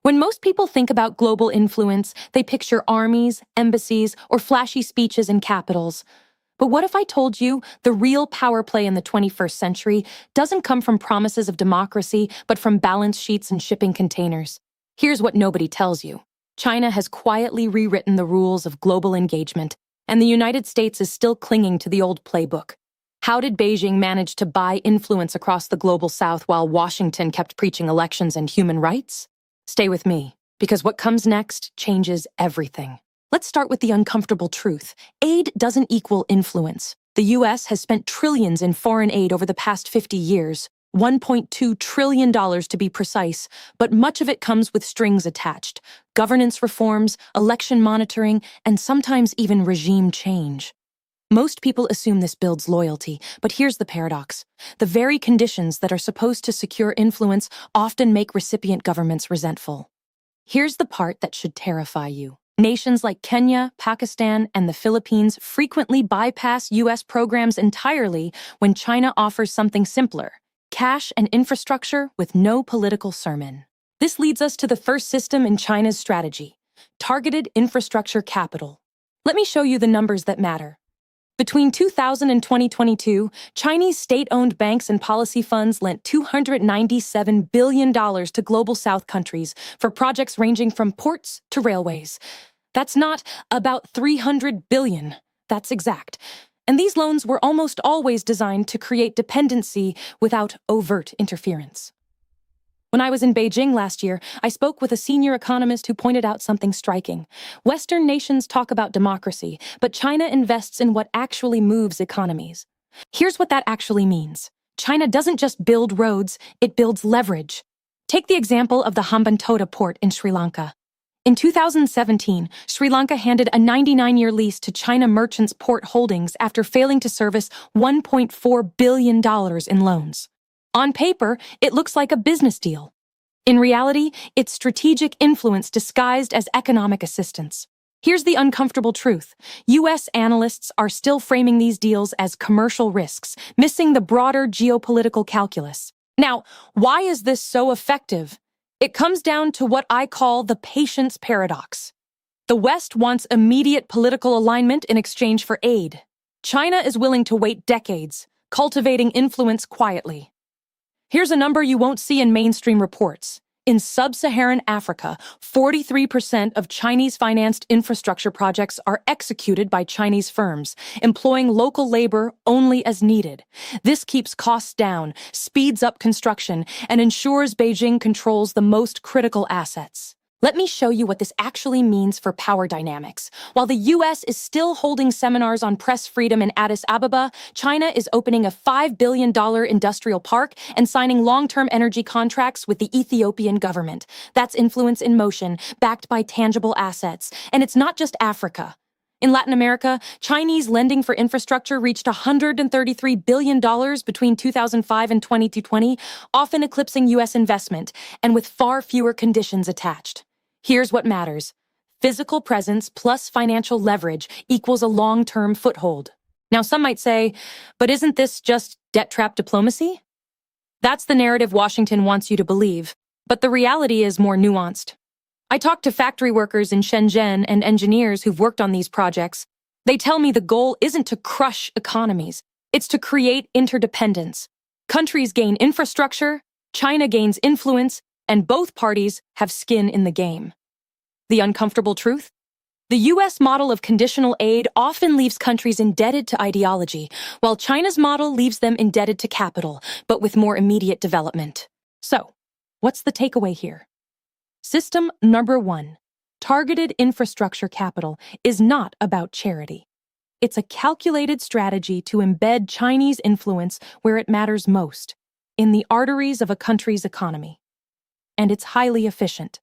When most people think about global influence, they picture armies, embassies, or flashy speeches in capitals. But what if I told you the real power play in the 21st century doesn't come from promises of democracy, but from balance sheets and shipping containers? Here's what nobody tells you. China has quietly rewritten the rules of global engagement, and the United States is still clinging to the old playbook. How did Beijing manage to buy influence across the global south while Washington kept preaching elections and human rights? Stay with me, because what comes next changes everything. Let's start with the uncomfortable truth. Aid doesn't equal influence. The US has spent trillions in foreign aid over the past 50 years, $1.2 trillion to be precise, but much of it comes with strings attached. Governance reforms, election monitoring, and sometimes even regime change. Most people assume this builds loyalty, but here's the paradox. The very conditions that are supposed to secure influence often make recipient governments resentful. Here's the part that should terrify you. Nations like Kenya, Pakistan, and the Philippines frequently bypass US programs entirely when China offers something simpler: cash and infrastructure with no political sermon. This leads us to the first system in China's strategy: targeted infrastructure capital. Let me show you the numbers that matter. Between 2000 and 2022, Chinese state-owned banks and policy funds lent $297 billion to Global South countries for projects ranging from ports to railways. That's not about 300 billion. That's exact. And these loans were almost always designed to create dependency without overt interference. When I was in Beijing last year, I spoke with a senior economist who pointed out something striking. Western nations talk about democracy, but China invests in what actually moves economies. Here's what that actually means. China doesn't just build roads, it builds leverage. Take the example of the Hambantota port in Sri Lanka. In 2017, Sri Lanka handed a 99-year lease to China Merchants Port Holdings after failing to service $1.4 billion in loans. On paper, it looks like a business deal. In reality, it's strategic influence disguised as economic assistance. Here's the uncomfortable truth. US analysts are still framing these deals as commercial risks, missing the broader geopolitical calculus. Now, why is this so effective? It comes down to what I call the patience paradox. The West wants immediate political alignment in exchange for aid. China is willing to wait decades, cultivating influence quietly. Here's a number you won't see in mainstream reports. In sub-Saharan Africa, 43% of Chinese-financed infrastructure projects are executed by Chinese firms, employing local labor only as needed. This keeps costs down, speeds up construction, and ensures Beijing controls the most critical assets. Let me show you what this actually means for power dynamics. While the US is still holding seminars on press freedom in Addis Ababa, China is opening a $5 billion industrial park and signing long-term energy contracts with the Ethiopian government. That's influence in motion, backed by tangible assets. And it's not just Africa. In Latin America, Chinese lending for infrastructure reached $133 billion between 2005 and 2020, often eclipsing US investment, and with far fewer conditions attached. Here's what matters. Physical presence plus financial leverage equals a long-term foothold. Now, some might say, but isn't this just debt-trap diplomacy? That's the narrative Washington wants you to believe, but the reality is more nuanced. I talked to factory workers in Shenzhen and engineers who've worked on these projects. They tell me the goal isn't to crush economies, it's to create interdependence. Countries gain infrastructure, China gains influence, and both parties have skin in the game. The uncomfortable truth? The US model of conditional aid often leaves countries indebted to ideology, while China's model leaves them indebted to capital, but with more immediate development. So, what's the takeaway here? System number 1, targeted infrastructure capital, is not about charity. It's a calculated strategy to embed Chinese influence where it matters most, in the arteries of a country's economy. And it's highly efficient.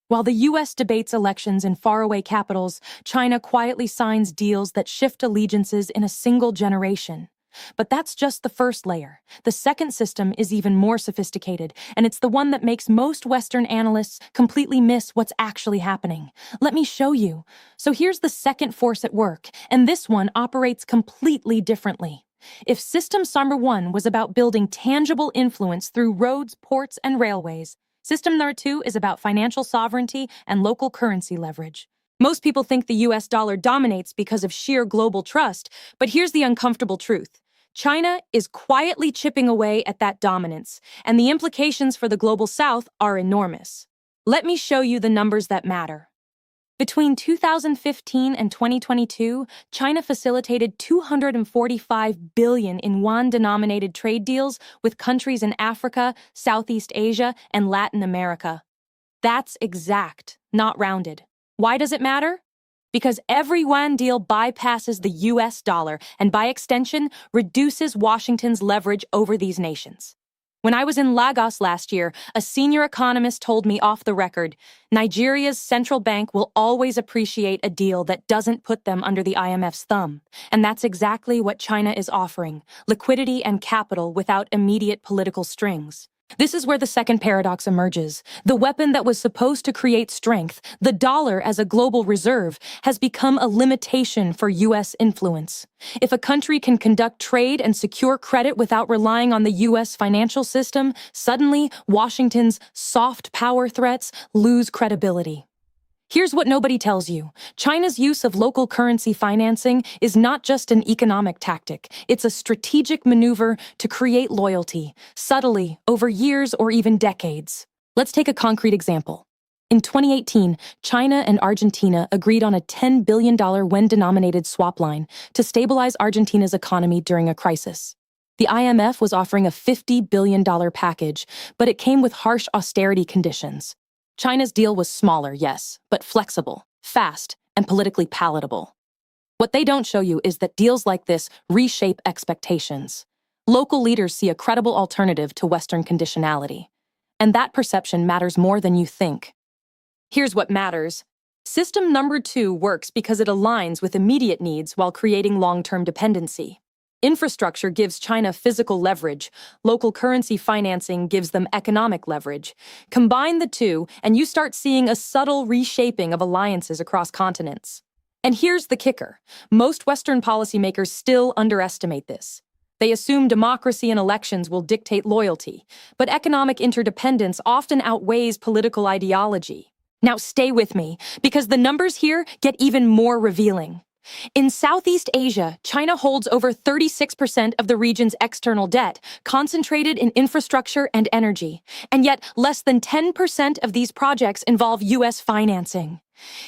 While the US debates elections in faraway capitals, China quietly signs deals that shift allegiances in a single generation. But that's just the first layer. The second system is even more sophisticated, and it's the one that makes most Western analysts completely miss what's actually happening. Let me show you. So here's the second force at work, and this one operates completely differently. If system number 1 was about building tangible influence through roads, ports, and railways, System number 2 is about financial sovereignty and local currency leverage. Most people think the US dollar dominates because of sheer global trust, but here's the uncomfortable truth. China is quietly chipping away at that dominance, and the implications for the global south are enormous. Let me show you the numbers that matter. Between 2015 and 2022, China facilitated 245 billion in yuan-denominated trade deals with countries in Africa, Southeast Asia, and Latin America. That's exact, not rounded. Why does it matter? Because every yuan deal bypasses the US dollar and, by extension, reduces Washington's leverage over these nations. When I was in Lagos last year, a senior economist told me off the record, Nigeria's central bank will always appreciate a deal that doesn't put them under the IMF's thumb. And that's exactly what China is offering, liquidity and capital without immediate political strings. This is where the second paradox emerges. The weapon that was supposed to create strength, the dollar as a global reserve, has become a limitation for US influence. If a country can conduct trade and secure credit without relying on the US financial system, suddenly Washington's soft power threats lose credibility. Here's what nobody tells you. China's use of local currency financing is not just an economic tactic. It's a strategic maneuver to create loyalty, subtly, over years or even decades. Let's take a concrete example. In 2018, China and Argentina agreed on a $10 billion yuan-denominated swap line to stabilize Argentina's economy during a crisis. The IMF was offering a $50 billion package, but it came with harsh austerity conditions. China's deal was smaller, yes, but flexible, fast, and politically palatable. What they don't show you is that deals like this reshape expectations. Local leaders see a credible alternative to Western conditionality. And that perception matters more than you think. Here's what matters. System number 2 works because it aligns with immediate needs while creating long-term dependency. Infrastructure gives China physical leverage. Local currency financing gives them economic leverage. Combine the two, and you start seeing a subtle reshaping of alliances across continents. And here's the kicker. Most Western policymakers still underestimate this. They assume democracy and elections will dictate loyalty, but economic interdependence often outweighs political ideology. Now stay with me, because the numbers here get even more revealing. In Southeast Asia, China holds over 36% of the region's external debt, concentrated in infrastructure and energy. And yet, less than 10% of these projects involve US financing.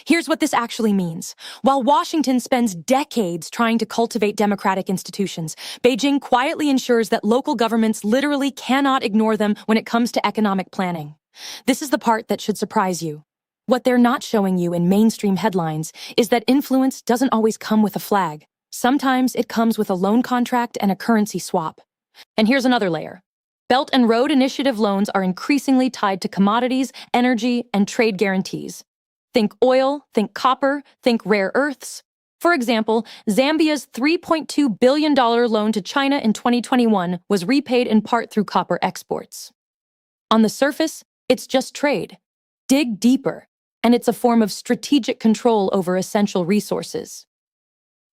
Here's what this actually means. While Washington spends decades trying to cultivate democratic institutions, Beijing quietly ensures that local governments literally cannot ignore them when it comes to economic planning. This is the part that should surprise you. What they're not showing you in mainstream headlines is that influence doesn't always come with a flag. Sometimes it comes with a loan contract and a currency swap. And here's another layer. Belt and Road Initiative loans are increasingly tied to commodities, energy, and trade guarantees. Think oil, think copper, think rare earths. For example, Zambia's $3.2 billion loan to China in 2021 was repaid in part through copper exports. On the surface, it's just trade. Dig deeper, and it's a form of strategic control over essential resources.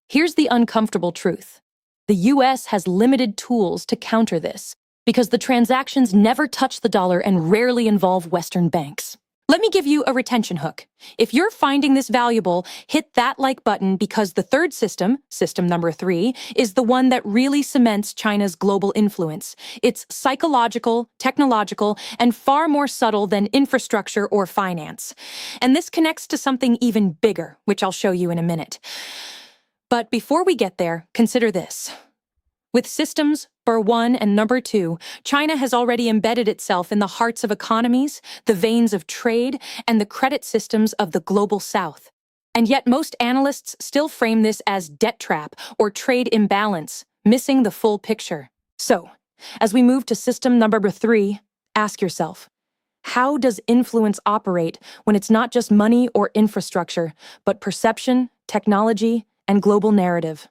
Here's the uncomfortable truth. The US has limited tools to counter this, because the transactions never touch the dollar and rarely involve Western banks. Let me give you a retention hook. If you're finding this valuable, hit that like button because the third system, system number 3, is the one that really cements China's global influence. It's psychological, technological, and far more subtle than infrastructure or finance. And this connects to something even bigger, which I'll show you in a minute. But before we get there, consider this. With systems, number 1 and number 2, China has already embedded itself in the hearts of economies, the veins of trade, and the credit systems of the global south. And yet most analysts still frame this as debt trap or trade imbalance, missing the full picture. So, as we move to system number 3, ask yourself, how does influence operate when it's not just money or infrastructure, but perception, technology, and global narrative?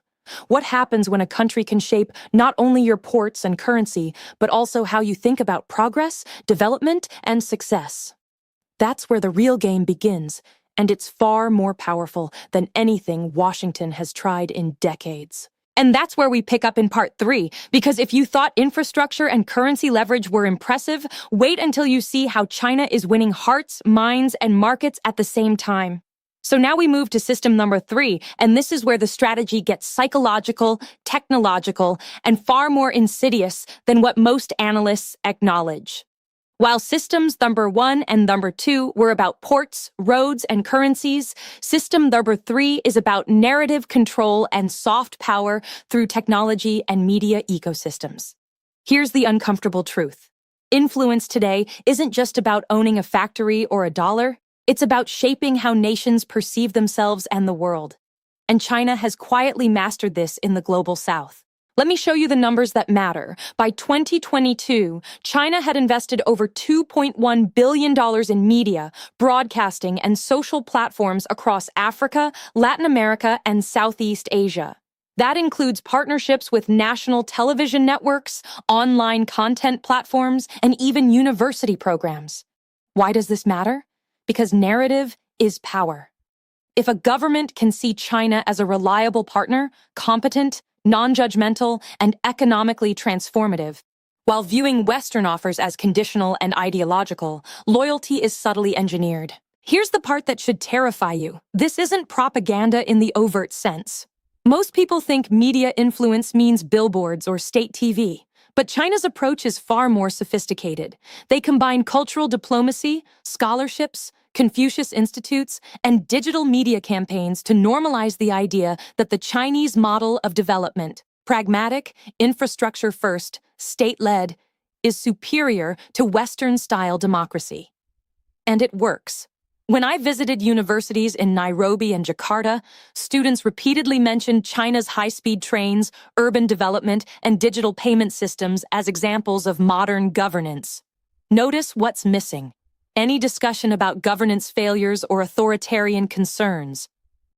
What happens when a country can shape not only your ports and currency, but also how you think about progress, development, and success? That's where the real game begins, and it's far more powerful than anything Washington has tried in decades. And that's where we pick up in part 3, because if you thought infrastructure and currency leverage were impressive, wait until you see how China is winning hearts, minds, and markets at the same time. So now we move to system number 3, and this is where the strategy gets psychological, technological, and far more insidious than what most analysts acknowledge. While systems number 1 and number 2 were about ports, roads, and currencies, system number 3 is about narrative control and soft power through technology and media ecosystems. Here's the uncomfortable truth. Influence today isn't just about owning a factory or a dollar. It's about shaping how nations perceive themselves and the world. And China has quietly mastered this in the global south. Let me show you the numbers that matter. By 2022, China had invested over $2.1 billion in media, broadcasting, and social platforms across Africa, Latin America, and Southeast Asia. That includes partnerships with national television networks, online content platforms, and even university programs. Why does this matter? Because narrative is power. If a government can see China as a reliable partner, competent, non-judgmental, and economically transformative, while viewing Western offers as conditional and ideological, loyalty is subtly engineered. Here's the part that should terrify you. This isn't propaganda in the overt sense. Most people think media influence means billboards or state TV, but China's approach is far more sophisticated. They combine cultural diplomacy, scholarships, Confucius Institutes, and digital media campaigns to normalize the idea that the Chinese model of development, pragmatic, infrastructure-first, state-led, is superior to Western-style democracy. And it works. When I visited universities in Nairobi and Jakarta, students repeatedly mentioned China's high-speed trains, urban development, and digital payment systems as examples of modern governance. Notice what's missing. Any discussion about governance failures or authoritarian concerns.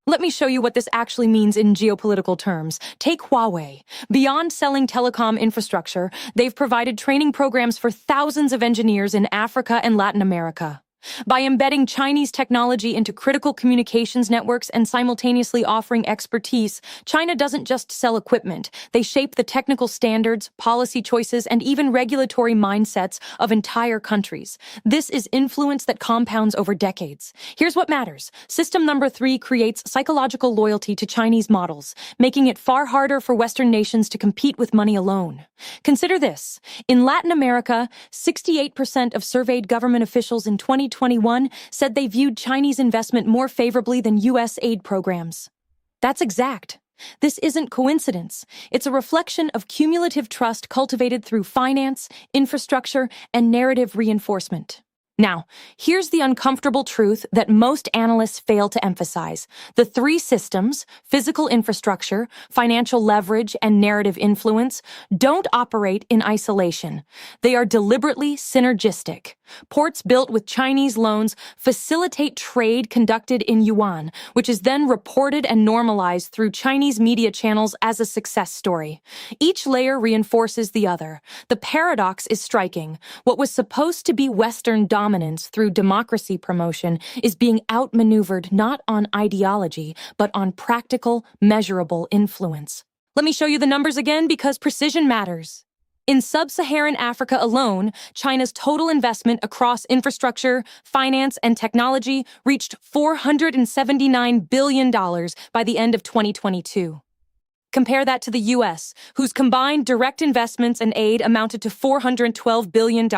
Let me show you what this actually means in geopolitical terms. Take Huawei. Beyond selling telecom infrastructure, they've provided training programs for thousands of engineers in Africa and Latin America. By embedding Chinese technology into critical communications networks and simultaneously offering expertise, China doesn't just sell equipment. They shape the technical standards, policy choices, and even regulatory mindsets of entire countries. This is influence that compounds over decades. Here's what matters. System number 3 creates psychological loyalty to Chinese models, making it far harder for Western nations to compete with money alone. Consider this. In Latin America, 68% of surveyed government officials in 2021 said they viewed Chinese investment more favorably than U.S. aid programs. That's exact. This isn't coincidence. It's a reflection of cumulative trust cultivated through finance, infrastructure, and narrative reinforcement. Now, here's the uncomfortable truth that most analysts fail to emphasize. The 3 systems, physical infrastructure, financial leverage, and narrative influence, don't operate in isolation. They are deliberately synergistic. Ports built with Chinese loans facilitate trade conducted in yuan, which is then reported and normalized through Chinese media channels as a success story. Each layer reinforces the other. The paradox is striking. What was supposed to be Western dominance through democracy promotion is being outmaneuvered not on ideology, but on practical, measurable influence. Let me show you the numbers again because precision matters. In sub-Saharan Africa alone, China's total investment across infrastructure, finance, and technology reached $479 billion by the end of 2022. Compare that to the U.S., whose combined direct investments and aid amounted to $412 billion.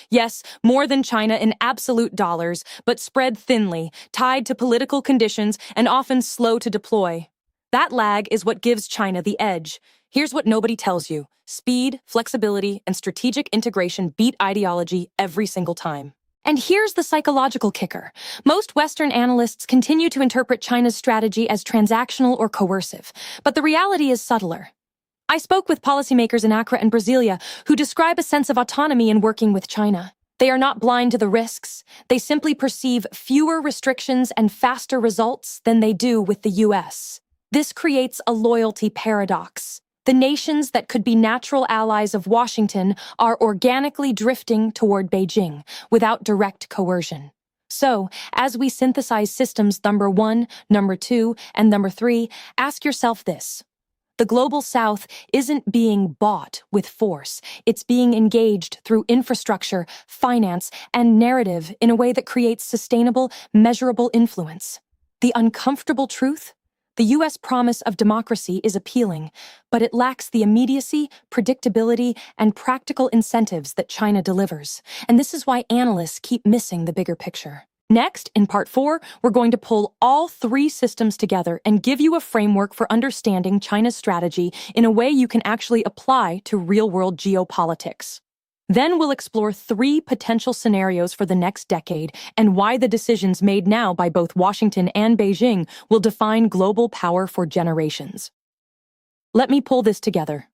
Yes, more than China in absolute dollars, but spread thinly, tied to political conditions and often slow to deploy. That lag is what gives China the edge. Here's what nobody tells you. Speed, flexibility, and strategic integration beat ideology every single time. And here's the psychological kicker. Most Western analysts continue to interpret China's strategy as transactional or coercive, but the reality is subtler. I spoke with policymakers in Accra and Brasilia who describe a sense of autonomy in working with China. They are not blind to the risks. They simply perceive fewer restrictions and faster results than they do with the U.S. This creates a loyalty paradox. The nations that could be natural allies of Washington are organically drifting toward Beijing without direct coercion. So, as we synthesize systems number 1, number 2, and number 3, ask yourself this. The global south isn't being bought with force. It's being engaged through infrastructure, finance, and narrative in a way that creates sustainable, measurable influence. The uncomfortable truth? The U.S. promise of democracy is appealing, but it lacks the immediacy, predictability, and practical incentives that China delivers. And this is why analysts keep missing the bigger picture. Next, in Part 4, we're going to pull all three systems together and give you a framework for understanding China's strategy in a way you can actually apply to real-world geopolitics. Then we'll explore three potential scenarios for the next decade and why the decisions made now by both Washington and Beijing will define global power for generations. Let me pull this together.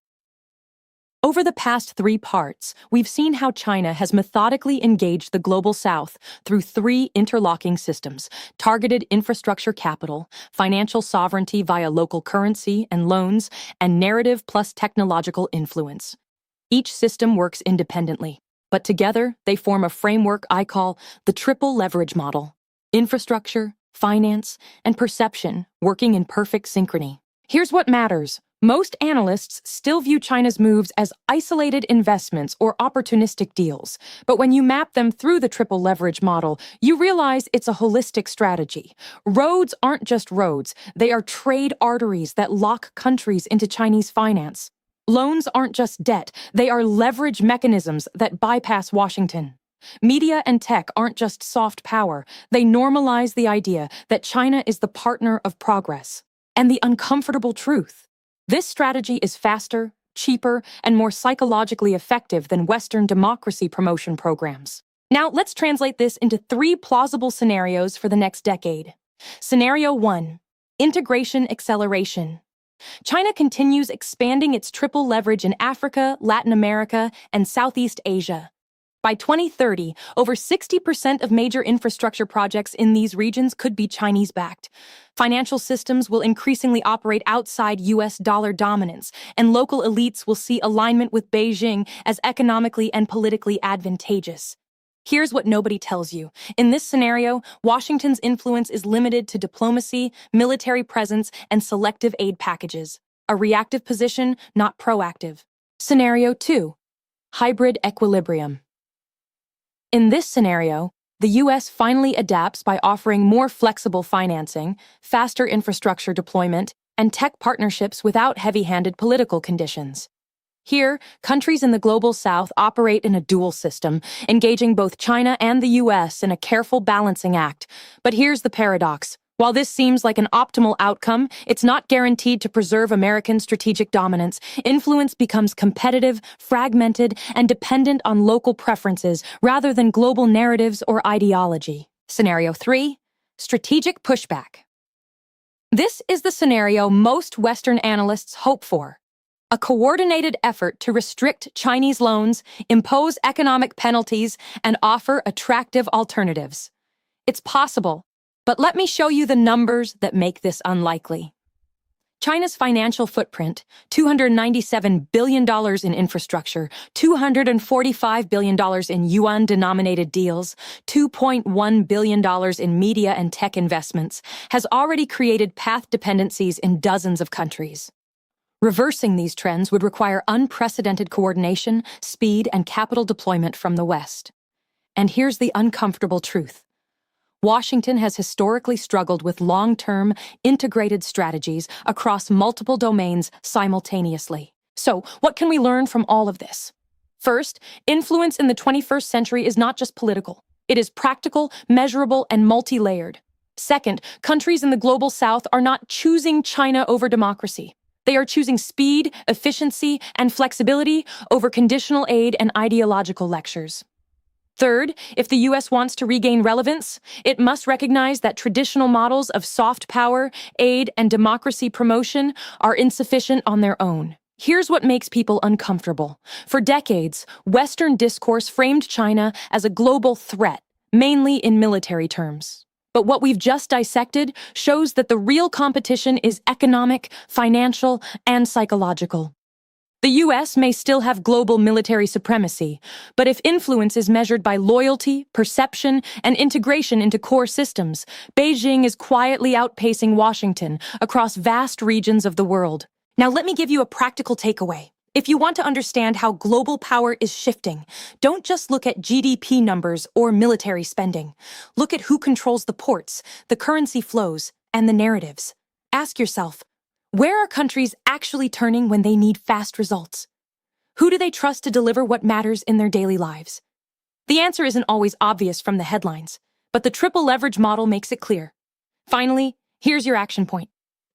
Over the past three parts, we've seen how China has methodically engaged the global south through three interlocking systems: targeted infrastructure capital, financial sovereignty via local currency and loans, and narrative plus technological influence. Each system works independently, but together they form a framework I call the triple leverage model: infrastructure, finance, and perception working in perfect synchrony. Here's what matters. Most analysts still view China's moves as isolated investments or opportunistic deals, but when you map them through the triple leverage model, you realize it's a holistic strategy. Roads aren't just roads, they are trade arteries that lock countries into Chinese finance. Loans aren't just debt, they are leverage mechanisms that bypass Washington. Media and tech aren't just soft power, they normalize the idea that China is the partner of progress. And the uncomfortable truth: this strategy is faster, cheaper, and more psychologically effective than Western democracy promotion programs. Now, let's translate this into three plausible scenarios for the next decade. Scenario 1: integration acceleration. China continues expanding its triple leverage in Africa, Latin America, and Southeast Asia. By 2030, over 60% of major infrastructure projects in these regions could be Chinese-backed. Financial systems will increasingly operate outside U.S. dollar dominance, and local elites will see alignment with Beijing as economically and politically advantageous. Here's what nobody tells you. In this scenario, Washington's influence is limited to diplomacy, military presence, and selective aid packages. A reactive position, not proactive. Scenario 2: hybrid equilibrium. In this scenario, the U.S. finally adapts by offering more flexible financing, faster infrastructure deployment, and tech partnerships without heavy-handed political conditions. Here, countries in the global south operate in a dual system, engaging both China and the U.S. in a careful balancing act. But here's the paradox. While this seems like an optimal outcome, it's not guaranteed to preserve American strategic dominance. Influence becomes competitive, fragmented, and dependent on local preferences rather than global narratives or ideology. Scenario 3: strategic pushback. This is the scenario most Western analysts hope for. A coordinated effort to restrict Chinese loans, impose economic penalties, and offer attractive alternatives. It's possible, but let me show you the numbers that make this unlikely. China's financial footprint: $297 billion in infrastructure, $245 billion in yuan-denominated deals, $2.1 billion in media and tech investments, has already created path dependencies in dozens of countries. Reversing these trends would require unprecedented coordination, speed, and capital deployment from the West. And here's the uncomfortable truth. Washington has historically struggled with long-term, integrated strategies across multiple domains simultaneously. So, what can we learn from all of this? First, influence in the 21st century is not just political. It is practical, measurable, and multi-layered. Second, countries in the global south are not choosing China over democracy. They are choosing speed, efficiency, and flexibility over conditional aid and ideological lectures. Third, if the U.S. wants to regain relevance, it must recognize that traditional models of soft power, aid, and democracy promotion are insufficient on their own. Here's what makes people uncomfortable. For decades, Western discourse framed China as a global threat, mainly in military terms. But what we've just dissected shows that the real competition is economic, financial, and psychological. The U.S. may still have global military supremacy, but if influence is measured by loyalty, perception, and integration into core systems, Beijing is quietly outpacing Washington across vast regions of the world. Now let me give you a practical takeaway. If you want to understand how global power is shifting, don't just look at GDP numbers or military spending. Look at who controls the ports, the currency flows, and the narratives. Ask yourself, where are countries actually turning when they need fast results? Who do they trust to deliver what matters in their daily lives? The answer isn't always obvious from the headlines, but the triple leverage model makes it clear. Finally, here's your action point.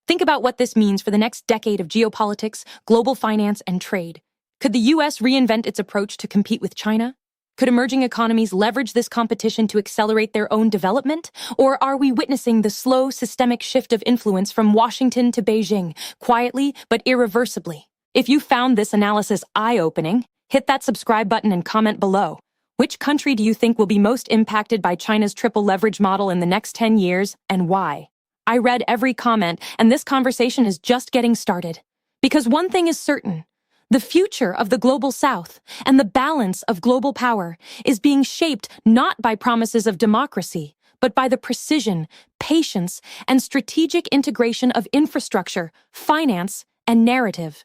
Think about what this means for the next decade of geopolitics, global finance, and trade. Could the US reinvent its approach to compete with China? Could emerging economies leverage this competition to accelerate their own development? Or are we witnessing the slow, systemic shift of influence from Washington to Beijing, quietly but irreversibly? If you found this analysis eye-opening, hit that subscribe button and comment below. Which country do you think will be most impacted by China's triple leverage model in the next 10 years, and why? I read every comment, and this conversation is just getting started. Because one thing is certain, the future of the global south and the balance of global power is being shaped not by promises of democracy, but by the precision, patience, and strategic integration of infrastructure, finance, and narrative.